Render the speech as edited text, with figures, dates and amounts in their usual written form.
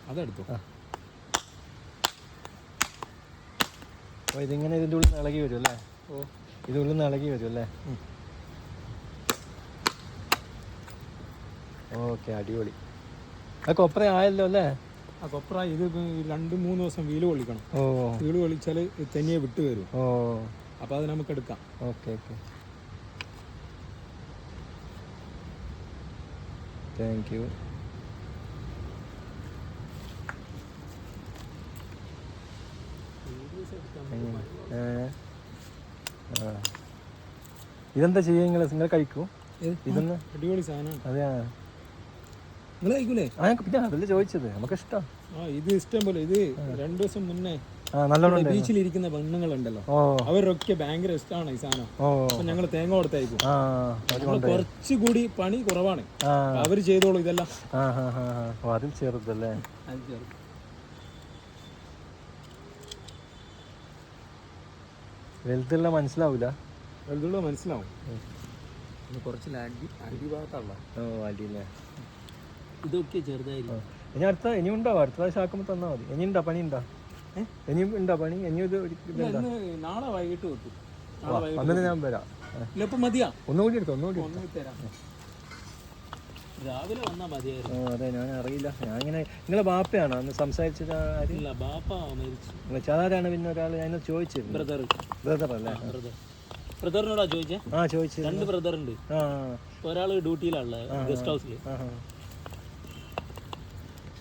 അതെടുത്തു. അപ്പോൾ ഇതിങ്ങനെ ഇതിൻ്റെ ഉള്ളിൽ നിന്ന് ഇളകി വരും അല്ലേ? ഓ, ഇതിനുള്ളിൽ നിന്ന് ഇളകി വരും അല്ലേ? ഓക്കെ, അടിപൊളി. അത് കൊപ്ര ആയല്ലോ അല്ലേ? ആ കൊപ്ര ഇത് 2-3 ദിവസം വീല് കൊള്ളിക്കണം. ഓ, വീല് കൊള്ളിച്ചാൽ തനിയെ വിട്ട് വരും. ഓ, അപ്പോൾ അത് നമുക്ക് എടുക്കാം. Okay okay, thank you. ഇതെന്താ ചെയ്യുക നിങ്ങൾ കഴിക്കും? ഇതൊന്ന് അടിപൊളി സാധനമാണ്. അതെയാ, നിങ്ങൾ കഴിക്കൂലേ? പിന്നെ അതല്ലേ ചോദിച്ചത്, നമുക്ക് ഇഷ്ടം. ഇത് ഇഷ്ടം പോലെ. ഇത് 2 ദിവസം മുന്നേ നല്ലോണം ബീച്ചിലിരിക്കുന്ന പെണ്ണുങ്ങളുണ്ടല്ലോ, അവരൊക്കെ ഭയങ്കര ഇഷ്ടമാണ് ഈ സാധനം. അപ്പൊ ഞങ്ങൾ തേങ്ങ കൊടുത്തായിരിക്കും. കുറച്ചുകൂടി പണി കുറവാണ്, അവര് ചെയ്തോളൂ ഇതെല്ലാം. അതിൽ ചെറുതല്ലേ? വലുതെല്ലാം മനസ്സിലാവൂല. വലുതുള്ള മനസ്സിലാവും. കുറച്ച് അടിഭാഗത്തുള്ള. ഓ, അടിയില്ലേ? ഇതൊക്കെ ചെറുതായിരിക്കും. ഇനി ഉണ്ടാവും, അടുത്ത പ്രാവശ്യം ആക്കുമ്പോൾ തന്നാൽ മതി. ഇനി ഉണ്ടോ പണി? ഉണ്ടോ? ഇനിയും ഉണ്ടോ പണി? ഇനി ഇത് നാളെ വൈകിട്ട് വെക്കും. അന്നേരം ഞാൻ വരാം. മതിയാ? ഒന്നുകൂടി എടുക്കാം, ഒന്നുകൂടി തരാം. രാവിലെ വന്നാൽ മതിയായിരുന്നു. അതെ, ഞാൻ അറിയില്ല. ഞാൻ ഇങ്ങനെ നിങ്ങളെ ബാപ്പയാണോ അന്ന് സംസാരിച്ചത്? ഇല്ല, ബാപ്പ മരിച്ചു. ചാരാണ് പിന്നെ ഒരാൾ ഞാൻ ചോദിച്ചിരുന്നു. ബ്രദർ അല്ലേ? ബ്രദറിനോടാ ചോദിച്ചേ? ചോദിച്ചു. 2 ബ്രദർ ഉണ്ട്. ഒരാള് ഡ്യൂട്ടിയിലുള്ള ഗസ്റ്റ് ഹൗസിൽ.